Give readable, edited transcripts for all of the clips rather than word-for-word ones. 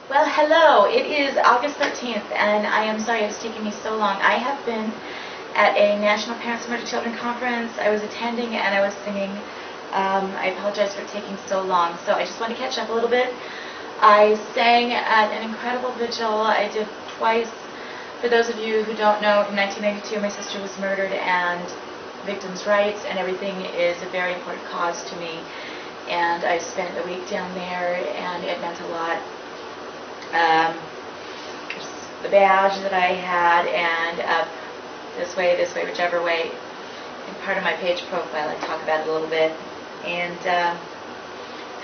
Well, hello. It is August 13th, and I am sorry it's taking me so long. I have been at a National Parents of Murdered Children conference. I was attending and I was singing. I apologize for taking so long, so I just want to catch up a little bit. I sang at an incredible vigil. I did twice. For those of you who don't know, in 1992 my sister was murdered, and victims' rights and everything is a very important cause to me. And I spent a week down there, and it meant a lot. The badge that I had, and this way, whichever way. In part of my page profile, I talk about it a little bit. And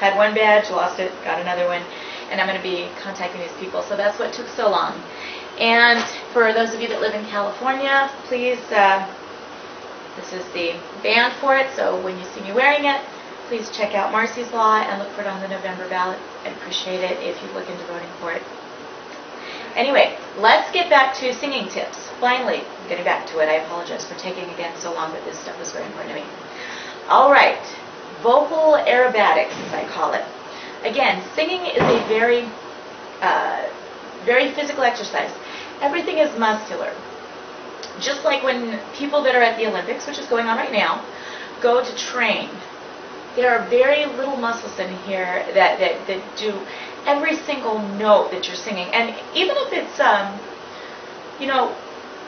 had one badge, lost it, got another one, and I'm going to be contacting these people. So that's what took so long. And for those of you that live in California, please, this is the band for it, so when you see me wearing it, please check out Marsy's Law and look for it on the November ballot. I'd appreciate it if you look into voting for it. Anyway, let's get back to singing tips. Finally, I'm getting back to it. I apologize for taking again so long, but this stuff is very important to me. All right, vocal aerobatics, as I call it. Again, singing is a very, very physical exercise. Everything is muscular. Just like when people that are at the Olympics, which is going on right now, go to train. There are very little muscles in here that do every single note that you're singing. And even if it's,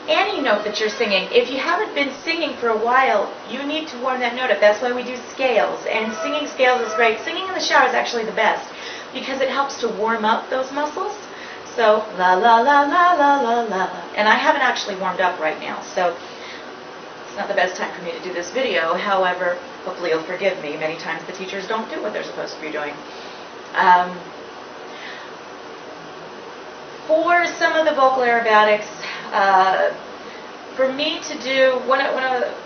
any note that you're singing, if you haven't been singing for a while, you need to warm that note up. That's why we do scales. And singing scales is great. Singing in the shower is actually the best because it helps to warm up those muscles. So, la, la, la, la, la, la, la. And I haven't actually warmed up right now, so it's not the best time for me to do this video. However, hopefully you'll forgive me. Many times the teachers don't do what they're supposed to be doing. For some of the vocal aerobatics, for me to do, one of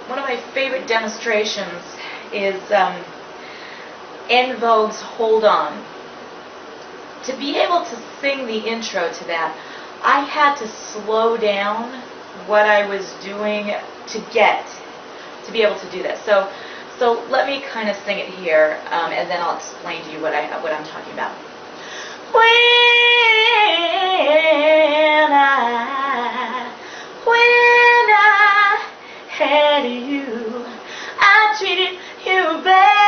my favorite demonstrations is En Vogue's Hold On. To be able to sing the intro to that, I had to slow down what I was doing to be able to do that. So let me kind of sing it here, and then I'll explain to you what I'm talking about. When I had you, I treated you bad,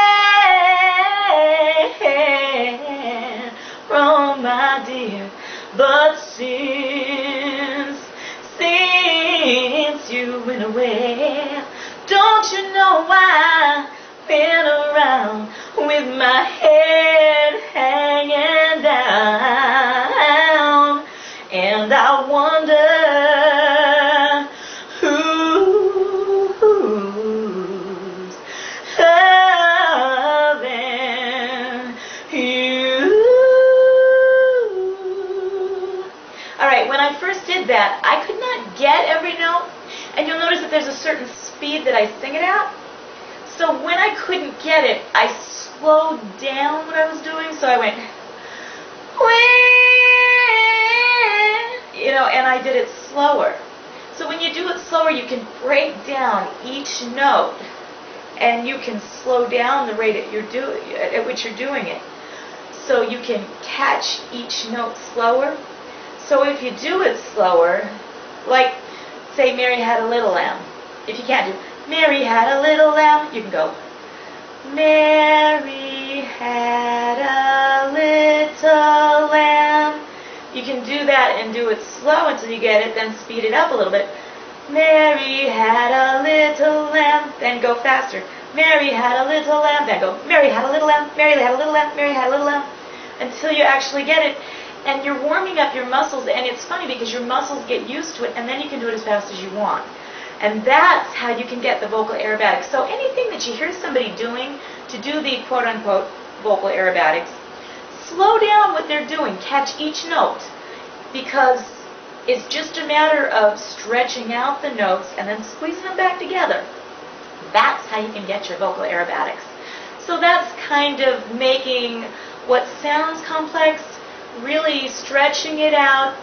wrong, my dear. But since you went away, don't you know I've been around with my head hanging down, and I wonder who's loving you. Alright, when I first did that, I could not get every note, and you'll notice that there's a certain speed that I sing it at. So when I couldn't get it, I slowed down what I was doing, so I went, and I did it slower. So when you do it slower, you can break down each note, and you can slow down the rate at which you're doing it, so you can catch each note slower. So if you do it slower, like, say Mary had a little lamb. If you can't do Mary had a little lamb, you can go, Mary had a little lamb. You can do that and do it slow until you get it, then speed it up a little bit. Mary had a little lamb, then go faster. Mary had a little lamb, then go, Mary had a little lamb, Mary had a little lamb, Mary had a little lamb, until you actually get it. And you're warming up your muscles, and it's funny because your muscles get used to it, and then you can do it as fast as you want. And that's how you can get the vocal aerobatics. So anything that you hear somebody doing to do the quote-unquote vocal aerobatics, slow down what they're doing, catch each note, because it's just a matter of stretching out the notes and then squeezing them back together. That's how you can get your vocal aerobatics. So that's kind of making what sounds complex, really stretching it out.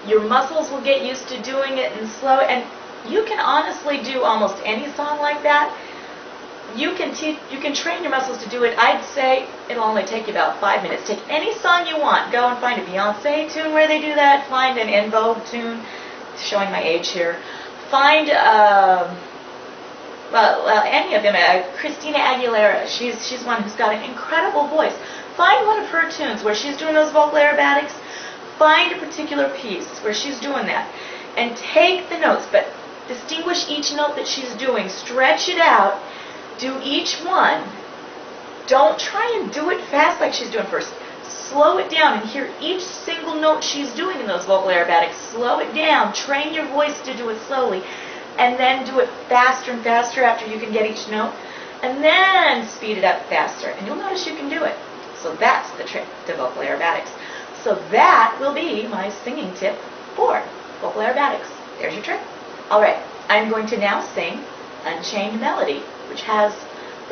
Your muscles will get used to doing it in slow, and you can honestly do almost any song like that. you can train your muscles to do it. I'd say it'll only take you about 5 minutes. Take any song you want. Go and find a Beyonce tune where they do that. Find an En Vogue tune. Showing my age here. Find well, any of them. Christina Aguilera. She's one who's got an incredible voice. Find one of her tunes where she's doing those vocal aerobatics. Find a particular piece where she's doing that, and take the notes, but distinguish each note that she's doing. Stretch it out. Do each one. Don't try and do it fast like she's doing first. Slow it down and hear each single note she's doing in those vocal aerobatics. Slow it down. Train your voice to do it slowly. And then do it faster and faster after you can get each note. And then speed it up faster. And you'll notice you can do it. So that's the trick to vocal aerobatics. So that will be my singing tip for vocal aerobatics. There's your trick. All right. I'm going to now sing Unchained Melody, which has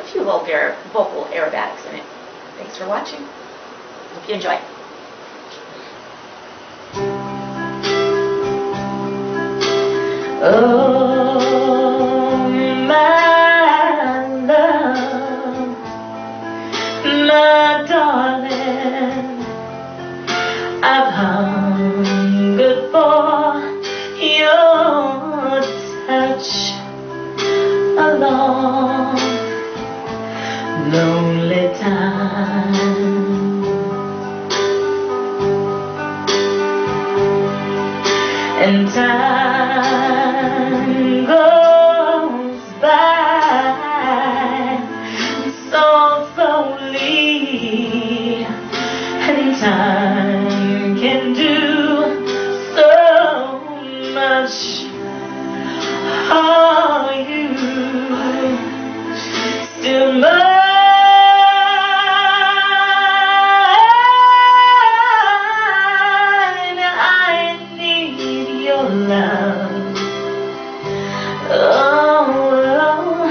a few vocal aerobatics in it. Thanks for watching. Hope you enjoy. Oh, my love, my darling, I've hungered for your touch a long, lonely time. And time goes by so slowly, and time can do so much. Are you still mine? Love. Oh,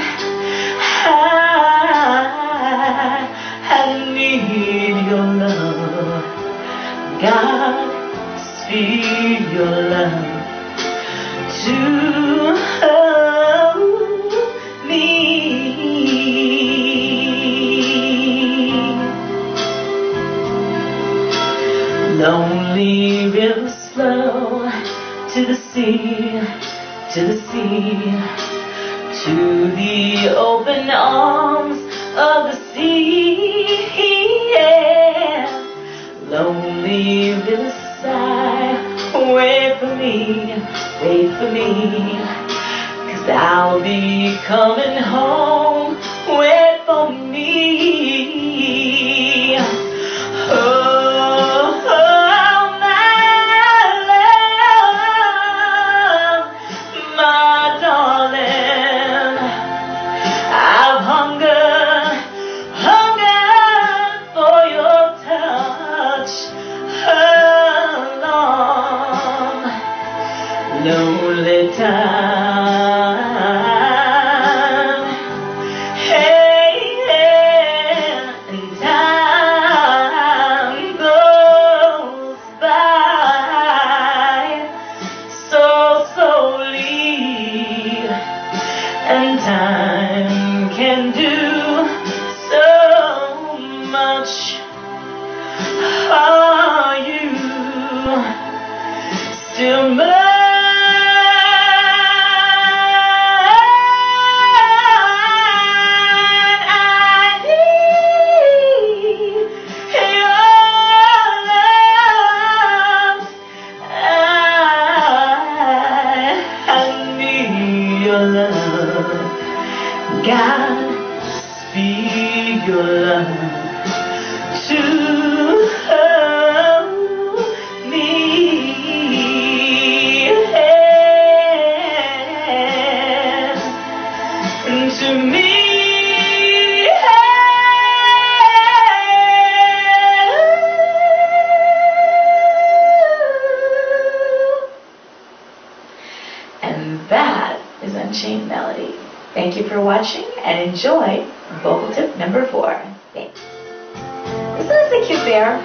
I need your love. God, speed your love to me. Lonely river flow to the sea, to the sea, to the open arms of the sea. Yeah. Lonely riverside, wait for me, 'cause I'll be coming home. Wait for me. Oh. Lonely time, hey, and time goes by so slowly, and time can do so much. Are you still mine? God, speed your love to me, and to me. And that is Unchained Melody. Thank you for watching and enjoy vocal tip number 4. Thanks. Isn't this a cute bear?